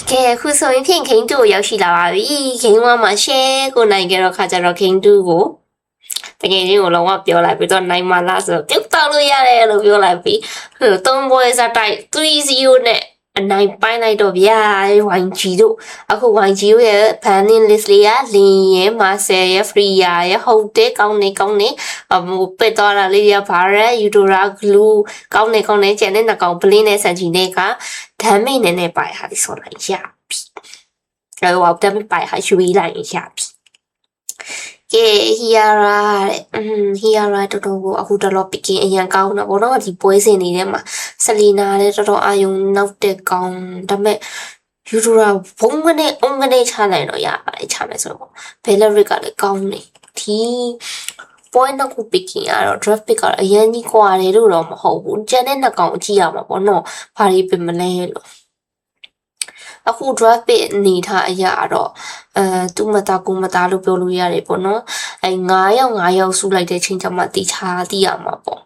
ကဲခုဆိုရင်ဖြင့်ခိန်းတူကိုရောက်ရှိလာပါပြီခိန်းဝါမှာရှဲကိုနိုင်ကြတော့ခါကြတော့ခိန်းတူကိုတကယ်ချင်းကိုလုံးဝပြောလိုက်ပြီးတော့နိုင်မလားဆိုတော့ပြုတ်တောက်လို့ရတယ်လို့ပြောလိုက်ပြီးသုံးပွဲစားတိုက်3-0နဲ့အနိုင်ပိုင်းလိုက်တော့ဗျာ YG တို့အခု YG ရဲ့ banning list လေးကလင်းရဲ့ Marcel ရဲ့ Freya ရဲ့ဟုတ်တယ်ကောင်းနေဟိုပစ်သွားတာလေးရပါရဲ Eudora Glue ကောင်းနေကျန်တဲ့နှကောင် Blink နဲ့ Sanji နဲ့က damage နဲ့ပိုင်ဟာဒီဆိုလိုက်ရပြီအဲ့တော့ damage ပိုင်ဟာရွှေလိုက်ရပြီကဲ Hiara တဲ့Hiara တော်တော်ကိုအခုတော့ picking အရင်ကောင်းတော့ဗောနော်ဒီပွဲစဉ်တွေထဲမှာ Selena လည်းတော်တော်အာယုံနောက်တဲ့ကောင်းဒါပေမဲ့ Eudora ဘုံကနေချနိုင်တော့ရပါတယ်ချမယ်ဆိုတော့ Beleric ကလည်းကောင်းနေဒီ point နောက်ခု picking ကတော့ draft pick ကတော့အရင်ကြီးကွာတယ်လို့တော့မဟုတ်ဘူးကျန်တဲ့နှစ်ကောင်အကြည့်ရမှာပေါ့နော်ဘာတွေပြင်မလဲလို့အခု draft pick အနေထားအရာတော့သူမတာကိုမတာလို့ပြောလို့ရတယ်ပေါ့နော်အဲ9ယောက်စုလိုက်တဲ့ချိန်ကျမှတီချာတီးရမှာပေါ့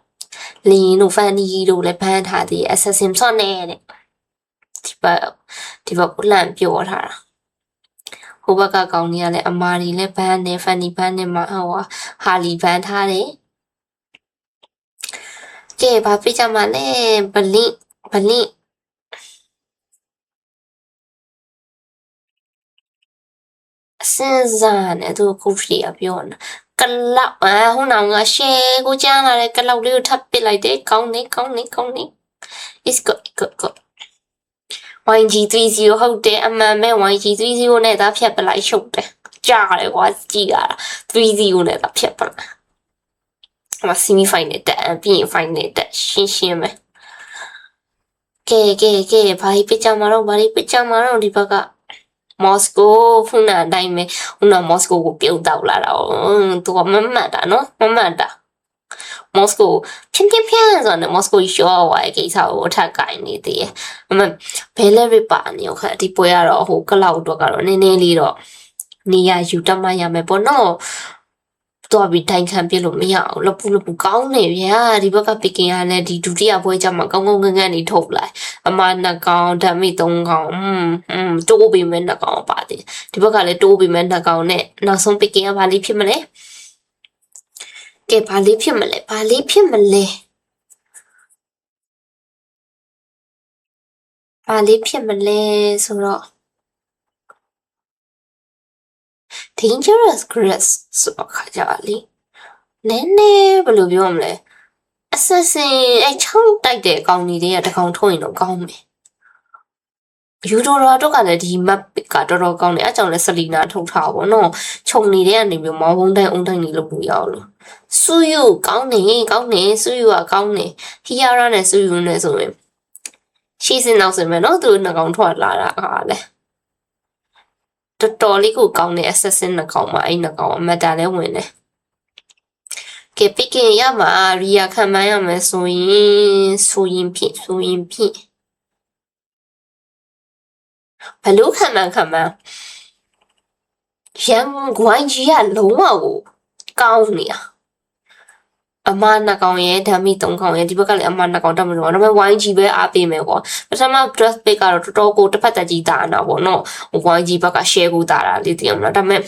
လင်းတို့ Fanny တို့လည်းဘန်းထားသေး Assassin ဆော့နေတဲ့ဒီဘက်လန့်ပြောထားတာဟိုဘက်ကကောင်ကြီးကလည်းအမာတွေလည်းဘန်းနေ Fanny ဘန်းနေမှာဟောဟာလီဘန်းထားတယ်ကဲဘာပြကြမှာလဲဘလင့်စဉ်းစားနေသူခုရှိရပြောနေကလောက်ဟိုနောင်ကရှဲကိုကြားလာတဲ့ကလောက်လေးကိုထပ်ပစ်လိုက်တယ်ကောင်းနေ is good YG30 ဟုတ်တယ်အမှန်ပဲ YG30 နဲ့သာဖြတ်ပလိုက်ရှုပ်တယ်ကြားတယ်ကွာကြည့်ရတာ30နဲ့သာဖြတ်ပလိုက်အမ semi final တက်ပြီးရင် final တက်ရှင်းပဲကဲဘာပစ်ကြမှာတော့ဒီဘက်ကမော်စကိုဖုန်းအတိုင်းပဲမော်စကိုကိုပြုတ်တောက်လာတာသူကမမှတ်တာနော်မမှတ်တာမော်စကိုဖြင်းဆိုတော့မော်စကိုရှော့ဝိုင်ကိစ္စကိုအထက်ကင်နေသေးတယ်အမဘဲလဲရပါနေခါဒီပွဲကတော့ဟိုကလောက်တော့ကတော့နည်းနည်းလေးတော့နေရယူတတ်မှရမယ်ပေါ့နော်တော့ပြီးတိုင်ခံပြလို့မရအောင်လပူကောင်းနေဗျာဒီဘက်က picking ရလဲဒီဒုတိယပွဲကျမှကောင်းငန်းနေထုတ်လိုက်အမနှစ်ကောင်ဓာတ်မိ3ကောင်တိုးပြီးမဲ့နှစ်ကောင်ပါတယ်ဒီဘက်ကလည်းတိုးပြီးမဲ့နှစ်ကောင်နဲ့နောက်ဆုံး picking ကဘာလေးဖြစ်မလဲကဲဘာလေးဖြစ်မလဲဆိုတော့ dangerous grass ဆိုတော့ခါကြလေနည်းနည်းဘယ်လိုပြောမလဲ assassin ချောင်းတိုက်တဲ့ကောင်ကြီးတွေကတကောင်ထုတ်ရင်တော့ကောင်းမယ် Eudora တို့ကလည်းဒီ map ကတော်တော်ကောင်းတယ်အဲကြောင့်လည်း Selena ထုတ်ထားပါတော့ခြုံနေတဲ့ကနေမျိုးမောင်းဘုံတိုင်းအုံတိုင်းနေလို့ပူရအောင်လို့စုယူကောင်းနေစုယူကကောင်းနေ Hiara နဲ့စုယူနဲ့ဆိုရင်ရှေ့စင်နောက်စင်ပဲနော်သူတို့နှစ်ကောင်ထွက်လာတာဟာလေတော်လေးကိုကောင်းတဲ့ assassin နှစ်ကောင်မှာအဲ့နှစ်ကောင်အမတ်တာလည်းဝင်တယ်ကဲ picking ရမှာ Ria ခံမှန်းရမယ်ဆိုရင်ဖြင့်ဘလို့ခံမှန်းရန်ဂွိုင်းကြီးကလုံးဝကိုကောင်းနေတာအမနှစ်ကောင်ရဲ့ဓာမီ3ကောင်ရဲ့ဒီဘက်ကလည်းအမနှစ်ကောင်တက်မလို့ဒါပေမဲ့ YG ပဲအားပေးမယ်ပေါ့ပထမ draft pick ကတော့တော်တော်ကိုတစ်ဖက်တက်ကြီးတာနာပေါ့နော် YG ဘက်က share ကိုတာတာလေးသိရမလားဒါပေမဲ့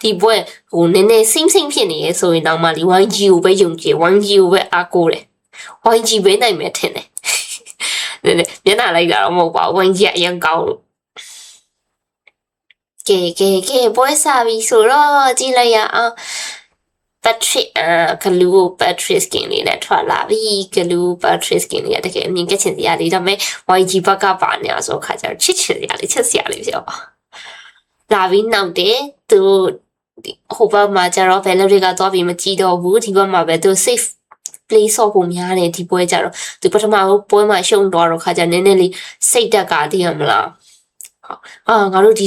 ဒီပွဲဟိုနည်းနည်းစိမ့်ဖြစ်နေရဲဆိုရင်တော့မှဒီ YG ကိုပဲယုံကြည် YG ကိုပဲအားကိုးတယ် YG ပဲနိုင်မယ်ထင်တယ်နည်းနည်းမျက်နှာလိုက်တာတော့မဟုတ်ပါဘူး YG အရင်ကောင်းလို့ကဲပွဲစားပြီဆိုတော့ကြည့်လိုက်ရအောင်Patrick Glue Patrick skin လေးနဲ့ထွက်လာပြီ Glue Patrick skin လေးကတကယ်အမြင်ကချင်စရာလေးဒါပေမဲ့ YG ဘက်ကပါနေအောင်ဆိုခါကျတော့ချစ်စရာလေးပြောလာပြီးနောက်တယ်သူဟိုဘက်မှာကျတော့ Valerie ကသွားပြီးမကြည့်တော့ဘူးဒီဘက်မှာပဲသူ safe play ဆော့ဖို့များတယ်ဒီပွဲကျတော့သူပထမပွဲမှာရှုံးသွားတော့ခါကျနည်းနည်းလေးစိတ်တက်ကသိရမလားငါတို့ဒီ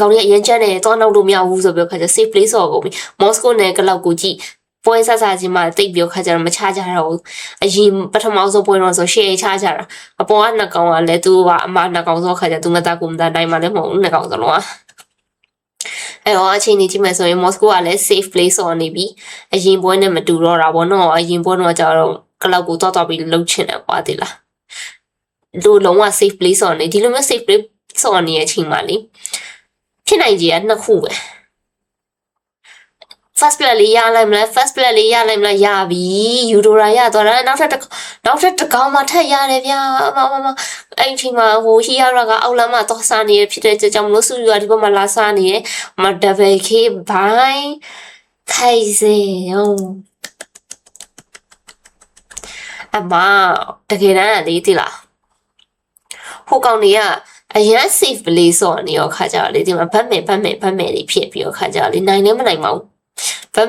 ကောင်လေးအရင်ကျန်းတယ်သွားနောက်လို့မရဘူးဆိုပြီးခါကျ safe play ဆော့ကုန်ပြီမော်စကိုနယ်ကလောက်ကိုကြည့်ပွဲဆဆချင်းမှတိတ်ပြီးခါကျတော့မချကြတော့ဘူးအရင်ပထမဆုံးပွဲတော့ဆို share ချကြတာအပေါ်ကနှစ်ကောင်ကလည်းသူကအမနှစ်ကောင်ဆိုခါကျသူမသားကိုမသားနိုင်မှလည်းမဟုတ်ဘူးနှစ်ကောင်စလုံးအဲ့တော့အချိန်ကြီးကြည့်မယ်ဆိုရင်မော်စကိုကလည်း safe place ဆော်နေပြီအရင်ပွဲနဲ့မတူတော့တာပေါ့နော်အရင်ပွဲတော့ကျတော့ကလောက်ကိုသွားပြီးလှုပ်ချင်တယ်ကွာတိလား လို့လုံးဝ safe place ဆော်နေဒီလိုမျိုး safe place ဆော်နေတဲ့အချိန်မှာလေဖြစ်နိုင်ကြီးကနှစ်ခုပဲ first blood လေးရလိုက်မလား first blood လေးရလိုက်မလားရပြီယူဒိုရာရသွားတာနောက်ထပ်တစ်ကောင်မှထပ်ရတယ်ဗျာမအဲ့ဒီချိန်မှာဟိုဟီယာရာကအောက်လမ်းမှာသွားစားနေရဖြစ်တဲ့ကြောင့်မလို့စုယူကဒီဘက်မှာလာစားနေရမ double k ဘိုင်းခိုင်စေအမတကယ်တမ်းလေတိလားဟိုကောင်တွေကအရင် safe place ဆော်နေရောခါကြလေဒီမှာဗတ်မယ်လေးဖြစ်ပြီးတော့ခါကြလေနိုင်လည်းမနိုင်ပါဘူးဗတ်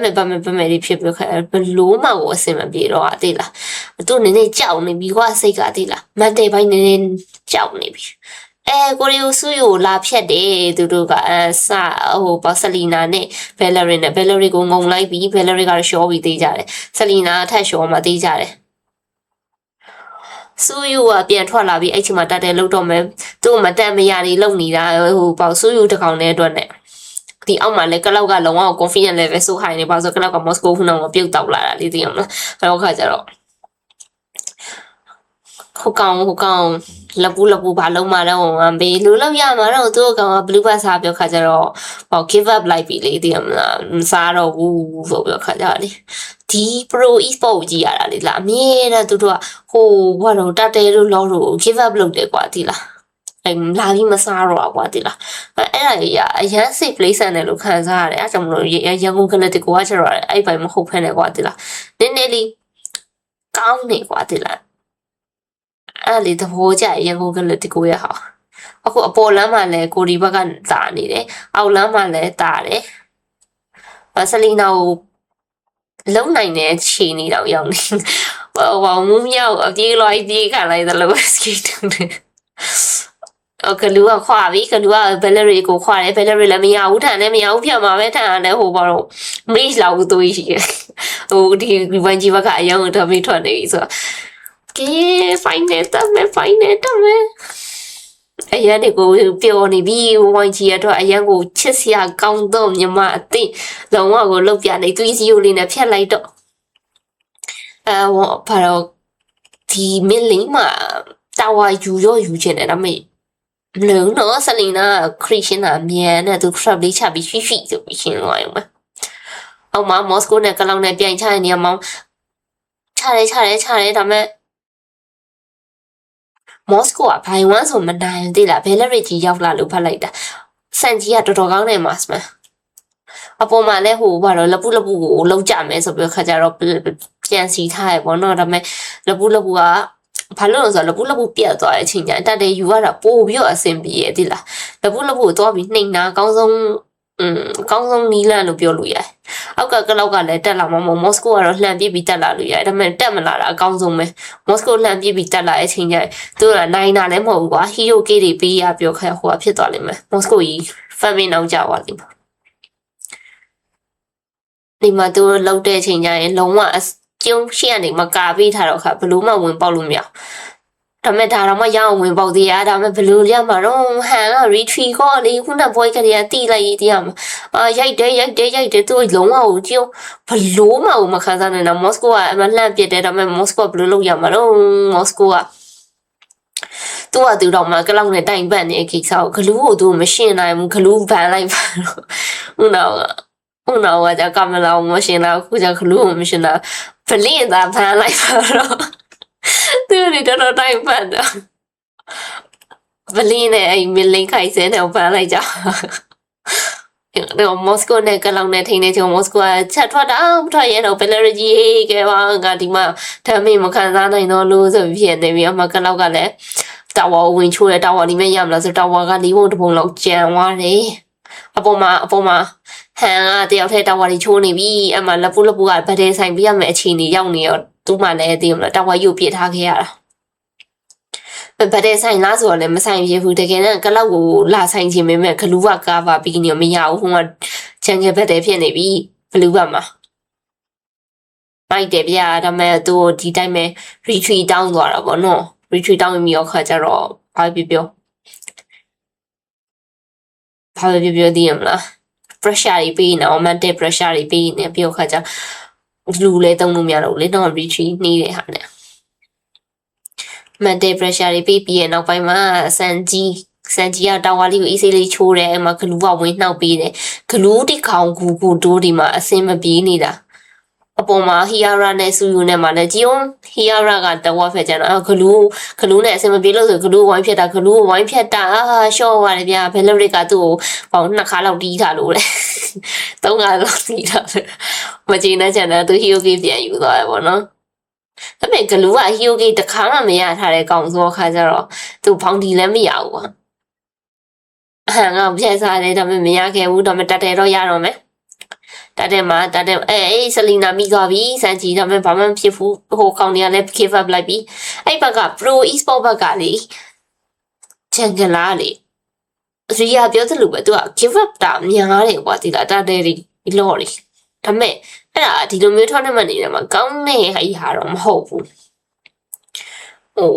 မယ်လေးဖြစ်ပြီးခါဘလို့မှကိုအစင်မပြေတော့အသေးလားသူနည်းနည်းကြောက်နေပြီကွာစိတ်ကသေးလားမန်တေပိုင်းနည်းနည်းကြောက်နေပြီကိုရီယိုဆူယိုလာဖြတ်တယ်သူတို့ကစဟိုပေါ့ဆလီနာနဲ့ဘယ်လရီကိုငုံလိုက်ပြီးဘယ်လရီကတော့ရှော့ပြီးသေးကြတယ်ဆလီနာထက်ရှော့မှသေးကြတယ်ဆူယူကပြန်ထွက်လာပြီးအဲ့ချိန်မှာတက်တယ်လို့တော့မယ်သူ့မတက်မရနေလုံနေတာဟိုပေါ့ဆူယူတစ်ကောင်နဲ့အတွက်နဲ့ဒီအောက်မှာလည်းကလောက်ကလုံးဝ confidence level ဆို high နေပါဆိုကလောက်က Moscow ခုနကပြုတ်တောက်လာတာလေးသိအောင်နော်အဲ့တော့ခါကျတော့ဟိုကောင်လပူဘာလုံးမတော့ဘေးလူလောက်ရမှာတော့သူ့ကောင်က blue pass စားပြောခါကျတော့ဟော give up လိုက်ပြီလေသိရမလားမစားတော့ဘူးဆိုပြောခါကျတော့လေဒီ pro e-sport ကြီးရတာလေလားအမြဲတမ်းသူတို့ကဟိုဘာလို့တက်တဲလို့လောလို့ give up လုပ်တယ်ကွာဒီလားအဲ့လာပြီးမစားတော့ကွာဒီလားအဲ့ဒါကြီးအရန် safe place နဲ့လို့ခံစားရတယ်အဲ့ကြောင့်မလို့ရန်ကုန်ကလစ်ကိုကကျတော့အဲ့ပိုင်မဟုတ်ဖ ೇನೆ ကွာဒီလားနည်းနည်းလေးကောင်းနေကွာဒီလားအဲ့လေသဘောကျရန်ကုန်ကလစ်ကိုရဟာအခုအပေါ်လမ်းမှာလည်းကိုဒီဘက်ကတာနေတယ်အောက်လမ်းမှာလည်းတာတယ်ဆလီနာကိုလုံးနိုင်တဲ့ခြေနေတော့ရောက်နေဟိုမူးမြောက်အပြေးလိုက်ပြေးခံလိုက်သလိုစကီတူတယ်ကလူကခွာပြီကလူကဘယ်လရီကိုခွာတယ်ဘယ်လရီလည်းမရဘူးထန်လည်းမရဘူးဖြတ်မှာပဲထန်လည်းဟိုဘာလို့မလေးလောက်သွေးရှိတယ်ဟိုဒီဝန်ကြီးဘက်ကအယောင်တော့မထွက်နေပြီဆိုတော့ကဲဖိုင်နေတတ်မယ်အရန်ကိုပျော်နေပြီဝန်ကြီးရတော့အရန်ကိုချစ်စရာကောင်းတော့မြမအသိလုံးဝကိုလုတ်ပြနေသွေးစီယိုလေးနဲ့ဖြတ်လိုက်တော့ဘာတော့ဒီမင်းလေးမှာတာဝါယူချင်တယ်ဒါပေမဲ့လုံးတော့ဆလီနာခရစ်ရှင်အမြန်နဲ့သူ trap လေးချပြီးရှိဆိုပြီးရှင်းသွားရုံပဲအောက်မှာမော်စကိုနဲ့ကလောင်နဲ့ပြိုင်ချတဲ့နေရာမှာချတယ်ဒါပေမဲ့မော်စကိုကဘိုင်ဝမ်ဆိုမနိုင်သေးလားဘယ်လရစ်ကြီးရောက်လာလို့ဖတ်လိုက်တာစန်ကြီးကတော်တော်ကောင်းတယ်မတ်စမအပေါ်မှာလည်းဟိုဘာလို့လပူကိုလုံးကြမယ်ဆိုပြီးခါကြတော့ပြန်စီထားရပေါ့နော်ဒါပေမဲ့လပူကဘာလို့လဲဆိုတော့လပူပြတ်သွားတဲ့အချိန်ကျတတ်တယ်ယူရတာပို့ပြီးတော့အဆင်ပြေရသည်လားလပူကိုသွားပြီးနှိမ်နာအကောင်းဆုံးနီးလန့်လို့ပြောလို့ရတယ်အောက်ကလောက်ကလည်းတက်လာမှာမော်စကိုကတော့လှန်ပြပြီးတက်လာလို့ရတယ်ဒါပေမဲ့တက်မလာတာအကောင်းဆုံးပဲမော်စကိုလှန်ပြပြီးတက်လာတဲ့အချိန်ကျသူကနိုင်တာလည်းမဟုတ်ဘူးကွာဟီရိုကေးတွေပေးရပြောခဲ့ဟိုကဖြစ်သွားလိမ့်မယ်မော်စကိုကြီးဖန်မင်းအောင်ကြသွားလိမ့်မယ်ဒီမှာသူလောက်တဲ့အချိန်ကျရင်လုံးဝကျုံရှေ့ကနေမကာပေးထားတော့ခါဘလို့မှဝင်ပေါက်လို့မရဒါမဲ့ဒါတော့မှရအောင်ဝင်ပေါက်သေးရဒါမဲ့ဘလို့ရမှာတော့ဟန်က retreat ကောလေခုနဘွိုးကလေးကတီးလိုက်သေးရမှာရိုက်တယ်သူလုံးဝကိုကျုံဘလို့မှမခံစားနိုင်တော့မော်စကိုကအမလှန့်ပြစ်တယ်ဒါမဲ့မော်စကိုဘလို့လုပ်ရမှာတော့မော်စကိုကသူ့ဟာသူတော့မှကလောက်နဲ့တိုင်ပတ်နေတဲ့ကိစ္စကိုဂလူးကိုသူမရှင်းနိုင်ဘူးဂလူးဗန်လိုက်ပါတော့ဦးနောကကြကမလာမရှင်းတော့ခုကြဂလူးကိုမရှင်းတော့ဖလင်းသာဗန်လိုက်ပါတော့သူတို့တော်တိုင်ပတ်တော့ဗလင်းနဲ့အဲ့မလင်းခိုင်စဲနဲ့ဗန်လိုက်ကြတော့မော်စကိုနဲ့ကလောင်နဲ့ထိနေချုံမော်စကိုကချက်ထွက်တာမထွက်ရတော့ဘယ်လရကြီးကဲပါငါဒီမှာဓာမေမခံစားနိုင်တော့လို့ဆိုပြီးဖြစ်နေပြီအမကလောက်ကလည်းတာဝါဝင်ချိုးတယ်တာဝါဒီမဲ့ရမလားဆိုတာဝါက၄ပုံတစ်ပုံလောက်ကျန်သွားတယ်အပေါ်မှာဟန်ကတယောက်ထဲတာဝါတွေချိုးနေပြီအမလပူကဗဒဲဆိုင်ပြရမယ်အခြေအနေရောက်နေရောသူ့မှလည်းသိမလားတာဝါရုပ်ပြထားခဲ့ရတာဗဒဲဆိုင်လားဆိုတော့လည်းမဆိုင်ပြဘူးတကယ်တော့ကလောက်ကိုလာဆိုင်ခြင်းပဲမဲ့ဂလူးကကားပါပြီးနေမရဘူးဟိုကချန်ကဗဒဲဖြစ်နေပြီဘလူးဘက်မှာမိုက်တယ်ဗျာဒါမဲ့သူဒီတိုင်းပဲ retreat တောင်းသွားတာပေါ့နော် retreat တောင်းပြီးတော့ခါကြတော့ဘာပြောသိရမလား pressure တွေပေးနေအောင် mental pressure တွေပေးနေပြောခါကြလူလဲတုံးလို့မရတော့လေတော့ retreat နေတဲ့ဟာနဲ့ mental pressure တွေပေးပြီးရဲ့နောက်ပိုင်းမှာစံကြီးကတာဝါလေးကိုအေးဆေးလေးချိုးတယ်အဲ့မှာဂလူးကဝင်နှောက်ပေးတယ်ဂလူးတိခေါင်ကူကိုတိုးဒီမှာအစင်မပြေးနေတာအပေါ်မှာဟီယာရာနဲ့ဆူယူနဲ့မှာလည်းကြည်အောင်ဟီယာရာကတဝက်ဖက်ကျန်တော့ဂလူးနဲ့အစင်မပြေလို့ဆိုဂလူးဝိုင်းဖြတ်တာဂလူးဝိုင်းဖြတ်တာရှော့ရတယ်ဗျာဘယ်လိုတွေကသူ့ကိုပေါင်2ခါလောက်တီးထားလို့လေ3ခါလောက်တီးထားတယ်မကြည့်နဲ့ကျန်တယ်သူဟီယိုဂီပြန်ယူသွားတယ်ပေါ့နော်ဒါပေမဲ့ဂလူးကဟီယိုဂီတစ်ခါမှမရထားတဲ့ကောင်ဆိုခါကျတော့သူဖောင်တီလည်းမရဘူးကွာငါပြက်စားတယ်ဒါပေမဲ့မရခဲ့ဘူးဒါပေမဲ့တက်တယ်တော့ရတော့မယ်တက်တယ်ဆလီနာမိသွားပြီစန်ကြီးဒါပေမဲ့ဘာမှမဖြစ်ဘူးဟိုကောင်တွေကလည်း give up လိုက်ပြီအဲ့ဘက်က pro e-sport ဘက်ကလေချန်ကလာလေရီယာပြောသလိုပဲသူက give up တာများတယ်ကွာဒီလားတက်တယ်ဒီလော်လေဒါပေမဲ့အဲ့ဒါဒီလိုမျိုး tournament နေတယ်မှာကောင်းတဲ့ဟာကြီးဟာတော့မဟုတ်ဘူးဟို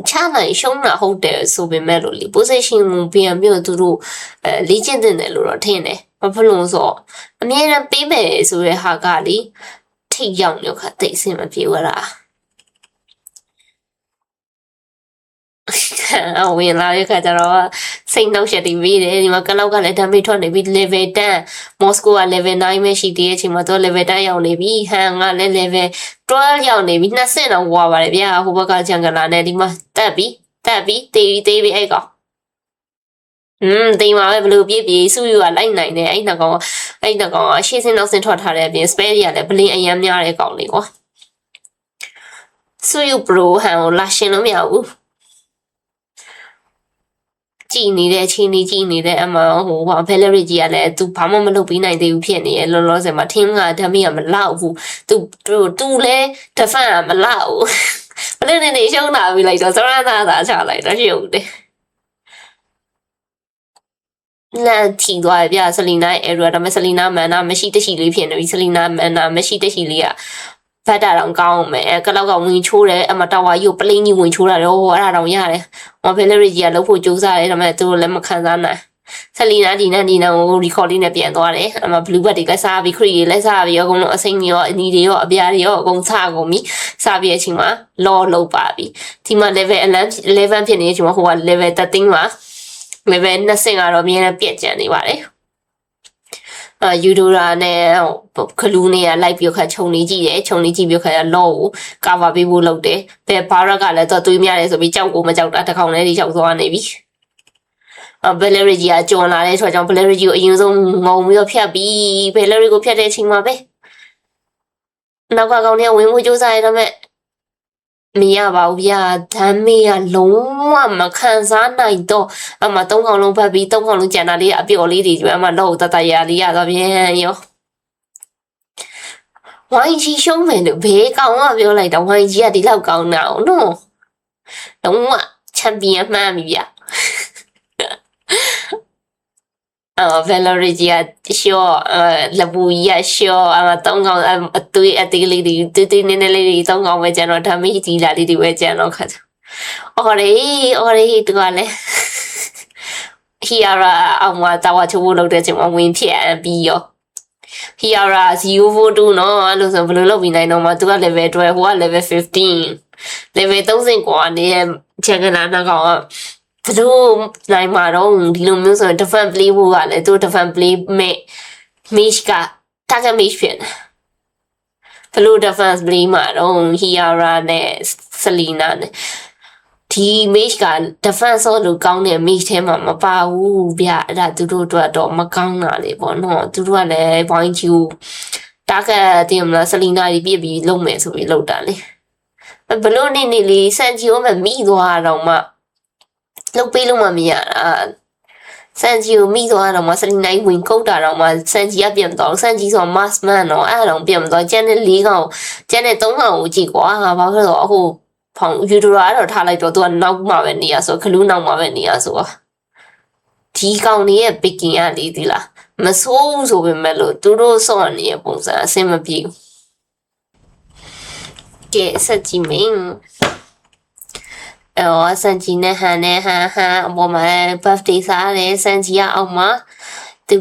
ချနိုင်ရှုံးတာဟုတ်တယ်ဆိုပေမဲ့လို့လေ position ကိုပြန်ပြီးတော့သူတို့လေ့ကျင့်တင်တယ်လို့တော့ထင်တယ်ဘာဖြစ်လို့ဆိုတော့အမြဲတမ်းပေးမယ်ဆိုတဲ့ဟာကလေထိရောက်နေခါတိတ်ဆင်မပြေဘူးလားဝင်လာရခါကျတော့စိတ်နှောက်ရက်တည်ပြီးတယ်ဒီမှာကလောက်ကလည်း damage ထွက်နေပြီ level 10 Moscow က level 9ပဲရှိသေးတဲ့အချိန်မှာတော့ level 10ရောက်နေပြီဟန်ကလည်း level 12ရောက်နေပြီ2ဆင့်တော့ဝါပါတယ်ဗျာဟိုဘက်ကဂျန်ကလာနဲ့ဒီမှာတက်ပြီးတေးပြီးအဲ့ကောင်တိမ်မှာပဲဘလို့ပြေးစုယူကလိုက်နိုင်တယ်အဲ့နှကောင်ကရှေ့ဆင်းနောက်ဆင်းထွက်ထားတဲ့အပြင် spare တွေကလည်းဘလင်းအရန်များတဲ့ကောင်လေးကွာစုယူ pro ဟန်ကိုလာရှင်လို့မရဘူးကြည်နေတဲ့ချင်းကြီးကြည်နေတဲ့အမဟိုဘယ်လရီကြီးကလည်းသူဘာမှမလုပ်ပြီးနိုင်သေးဘူးဖြစ်နေရလောလောဆယ်မှာထင်းကဓမီကမလောက်ဘူးသူလဲဒဖန်ကမလောက်ဘူးဘယ်လိုနေရှုံးလာပြီးလိုက်တော့စရသာချလိုက်တော့ရှုံးတယ်လာထီသွားပြဆလီနာရဲ့ area ဒါပေမဲ့ဆလီနာမန်နာမရှိတရှိလေးဖြစ်နေပြီဆလီနာမန်နာမရှိတရှိလေးကဖတ်တာတော့ကောင်းမယ်ကလောက်ကဝင်ချိုးတယ်အမတော်ဝါကြီးကိုပလင်းကြီးဝင်ချိုးတာတော့အဲ့ဒါတော့ရတယ်ဟောဖယ်လရီကြီးကလှုပ်ဖို့ကြိုးစားတယ်ဒါပေမဲ့သူတို့လည်းမခံစားနိုင်ဆလီနာဒီနဲ့ကို recording နဲ့ပြန်သွားတယ်အမ blue bag တွေကစားပြီးခရီးတွေလည်းစားပြီးအကုန်လုံးအစိမ့်တွေရောအနီတွေရောအပြားတွေရောအကုန်စားကုန်ပြီစားပြီးအချိန်မှာ law လောက်ပါပြီဒီမှာ level 11ဖြစ်နေတဲ့အချိန်မှာဟိုက level 13မှာlevel 20ကတော့အမြဲတမ်းပြက်ကျန်နေပါတယ်ယူဒိုရာနဲ့ခလူးနဲ့လိုက်ပြီးခါခြုံနေကြည့်တယ်ခြုံနေကြည့်ပြီးခါလော့ကိုကာဗာပေးဖို့လုပ်တယ်ဘယ်ဘာရက်ကလည်းတော့တွေးများတယ်ဆိုပြီးကြောက်ကိုမကြောက်တာတစ်ခေါင်လေးတွေကြောက်သွားနေပြီဘယ်လရီကြီးကကြော်လာတဲ့ဆိုတော့ဘယ်လရီကြီးကိုအရင်ဆုံးငုံပြီးတော့ဖြတ်ပြီးဘယ်လရီကိုဖြတ်တဲ့အချိန်မှာပဲနောက်ကကောင်တွေကဝင်မှုစူးစမ်းရတော့မဲ့မရပါဘူးဗျာဓမ်းမေးကလုံးဝမခံစားနိုင်တော့အမ3ခေါင်လုံးဖတ်ပြီး3ခေါင်လုံးကျန်တာလေးအပျော်လေးတွေအမတော့တတရလေးရတော့ပြန်ရောဝိုင်းကြီးရှုံးမယ်လို့ဘေးကောင်ကပြောလိုက်တော့ဝိုင်းကြီးကဒီလောက်ကောင်းတာအောင်နော်လုံးဝချန်ပီယံမှန်းပြီဗျာValerie ကြီးရှော့လပူကြီးရှော့3ကောင်အသွေးအသေးလေးတွေတူနေနေလေးတွေ3ကောင်ပဲကျန်တော့ဒါမေးကြီးလာလေးတွေပဲကျန်တော့ခါအော်ရေတူကလည်းဟီယာရာအောင်မတာဝချိုးဖို့လုပ်တဲ့ချိန်မှာဝင်ဖြစ်ပြီးရောဟီယာရာ042နော်အဲ့လိုဆိုဘယ်လိုလုပ်ပြီးနိုင်တော့မှသူက level 12ဟိုက level 15 level 30กว่าနေချက်ကလာနှကောင်ကသူတို့နိုင်မှာတော့ဒီလိုမျိုးဆိုရင် defense play ဖို့ကလည်းသူ defense play mesh က target mesh ဖြစ်နေဘလို့ defense play မှာတော့ Hiara နဲ့ Selena နဲ့ဒီ mesh က defense လို့ကောင်းတဲ့ mesh ထဲမှာမပါဘူးဗျအဲ့ဒါသူတို့အတွက်တော့မကောင်းတာလေပေါ့နော်သူတို့ကလည်း point Q target တင်မလား Selena ကြီးပြည့်ပြီးလုံးမယ်ဆိုပြီးလောက်တာလေဘလို့နေလေးစန်ဂျီကိုမမိသွားတော့မှလုတ်ပေးလို့မရတာစန်ဂျီကိုမိသွားတော့မှစလီနိုင်ဝင်ကုတ်တာတော့မှစန်ဂျီကပြန်တော့စန်ဂျီဆို mass man တော့အဲ့တော့ပြန်တော့ကျန်တဲ့4ကောင်ကျန်တဲ့3ကောင်ကိုကြည့်ကွာငါဘာဖြစ်လို့အခုဖောင်ယူဒရာတော့ထားလိုက်တော့သူကနောက်မှပဲနေရဆိုခလူးနောက်မှပဲနေရဆိုဒီကောင်တွေရဲ့ picking ကလေဒီလားမဆိုးဘူးဆိုပေမဲ့လို့သူတို့စော့နေတဲ့ပုံစံအဆင်မပြေဘူးကဲဆက်ကြည့်မင်းစန်ဂျီနဲ့ဟန်အပေါ်မှာ birthday စားတယ်စန်ဂျီကအောက်မှာသူ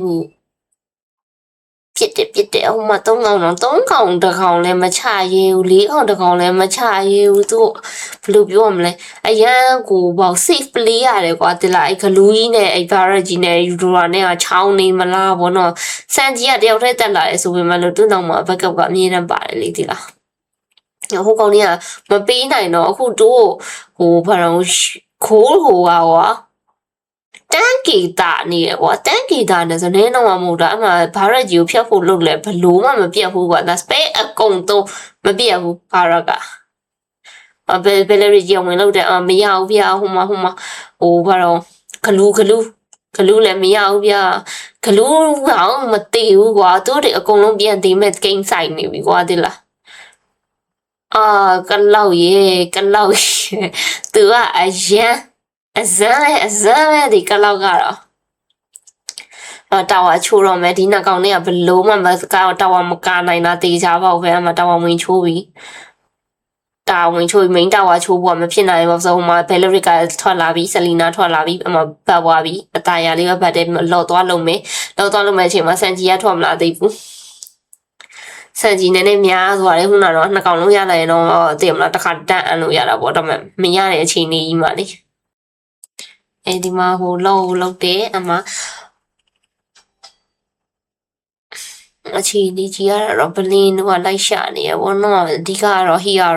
ပြစ်တယ်ဟိုမှာ3កောင်တော့3កောင်တစ်កောင်လည်းမချရဲဘူး4កောင်တစ်កောင်လည်းမချရဲဘူးသူဘယ်လိုပြောမလဲအရန်ကိုပေါ့ safe play ရတယ်ကွာတိလာအဲ့ဂလူးကြီးနဲ့အဲ့ barrage ကြီးနဲ့ Udora နဲ့ကချောင်းနေမလားဘောနော်စန်ကြီးကတယောက်တည်းတက်လာတယ်ဆိုပေမဲ့လို့သူ့နောက်မှာ backup ကအမြဲတမ်းပါတယ်လေတိလားဟိုကောင်ကြီးကမပေးနိုင်တော့အခုတို့ဟိုဘာလို့ခိုးဟိုကွာတန်းကီတာနေရကွာတန်းကီတာနဲ့ဆိုနေတော့မှမဟုတ်တာအမှဘာရက်ကြီးကိုဖျက်ဖို့လုပ်လဲဘလို့မှမပြတ်ဘူးကွာဒါစပေးအကုန်တော့မပြတ်ဘူးဘာရက်ကဘယ်လေကြီးဝင်လို့တဲ့မရဘူးဗျာဟိုမှာဟိုဘာတော့ဂလူးလည်းမရဘူးဗျာဂလူးကောင်မတေဘူးကွာတို့တွေအကုန်လုံးပြန်တည်မဲ့ဂိမ်းဆိုင်နေပြီကွာဒီလားကလောက်သူကအရန်အစမ်းပဲဒီကလောက်ကတော့တာဝါချိုးတော့မယ်ဒီနှစ်ကောင်တွေကဘလို့မှမကောက်တာဝါမကနိုင်တာတေချာပေါ့ပဲအမှတာဝါဝင်ချိုးပြီးမိန်တာဝါချိုးဖို့မဖြစ်နိုင်ဘူးဆိုဟိုမှာဘယ်လရစ်ကထွက်လာပြီးဆလီနာထွက်လာပြီးအမှပတ်သွားပြီးအတားရလေးပဲပတ်တယ်လော်သွားလုံးမယ်အချိန်မှာစန်ဂျီကထွက်မလာသေးဘူးစန်ဂျီနဲ့များသွားတယ်ခုနကတော့နှစ်ကောင်လုံးရလာရင်တော့သိရမလားတစ်ခါတန်းအန်လို့ရတာပေါ့ဒါပေမဲ့မရတဲ့အချိန်လေးကြီးမှလေဒီမှာဟိုလောက်တယ်အမှအခြေအနေကြီးကတော့ဘလင်းတော့လိုက်ရှာနေရဘောနော်အဓိကကတော့ဟီယာ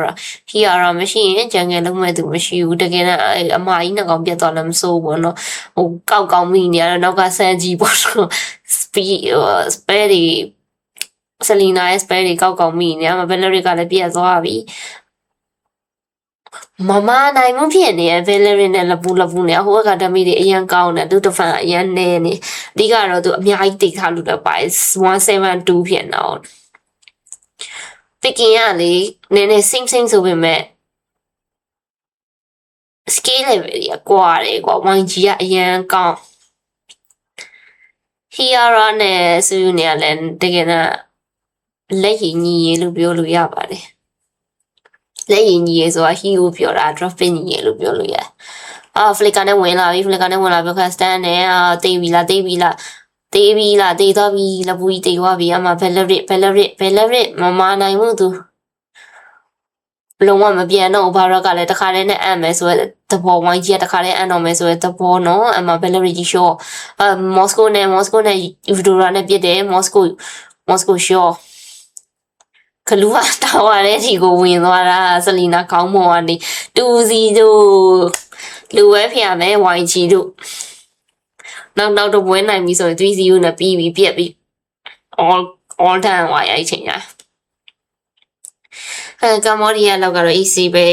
ရာမရှိရင်ကြံငယ်လုံးမဲ့သူမရှိဘူးတကယ်တော့အမကြီးနှစ်ကောင်ပြတ်သွားလည်းမစိုးဘူးနော်ဟိုကောက်မိနေရတော့နောက်ကဆန်ကြီးပေါ့စပယ်ဒီဆလီနာရဲ့စပယ်ဒီကောက်မိနေရမှာဘယ်လိုတွေကလည်းပြတ်သွားပြီမမနိုင်မှုဖြစ်နေရ Valerian နဲ့လပူနေဟိုကဓာမီတွေအရန်ကောင်းတယ်သူတဖန်အရန်နေနေအဓိကတော့သူအများကြီးတိတ်ထားလို့တော့ပါ172ဖြစ်နေတော့ picking ကလေနည်းနည်း sing ဆိုပေမဲ့ scale level ကြီးကွာတယ်ကွာ YG ကအရန်ကောင်း Hiara နဲ့ဆူနေရလဲတကယ်တော့လက်ရည်ညီရလို့ပြောလို့ရပါတယ်လက်ရည်ညီရဆိုတာ he ကိုပြောတာ drop in ညီရလို့ပြောလို့ရတယ်flicker နဲ့ဝင်လာပြီခက်စတန်နဲ့တေးပြီလားတေးသွားပြီလပူကြီးတေးသွားပြီအမှ Valerian မမနိုင်ဘူးသူလုံးဝမပြန်တော့ဘာရကလည်းတခါတည်းနဲ့အံ့မယ်ဆိုရယ်တဘောဝိုင်းကြီးကတခါတည်းအံ့တော့မယ်ဆိုရယ်တဘောနော်အမှ Valerian ကြီး show မော်စကိုနဲ့ Udora နဲ့ပြစ်တယ်မော်စကို showကလူကတာဝါတဲ့ဒီကိုဝင်သွားတာဆလီနာကောင်းမော်ကနေ2-0လူပဲဖျက်မယ် YG တို့နောက်တော့ဝင်နိုင်ပြီဆိုရင်3-0နဲ့ပြီးပြီပြက်ပြီ all done ဝါရိုက်ချိန်ရကမ္ဘောဒီးယားလောက်ကတော့ easy ပဲ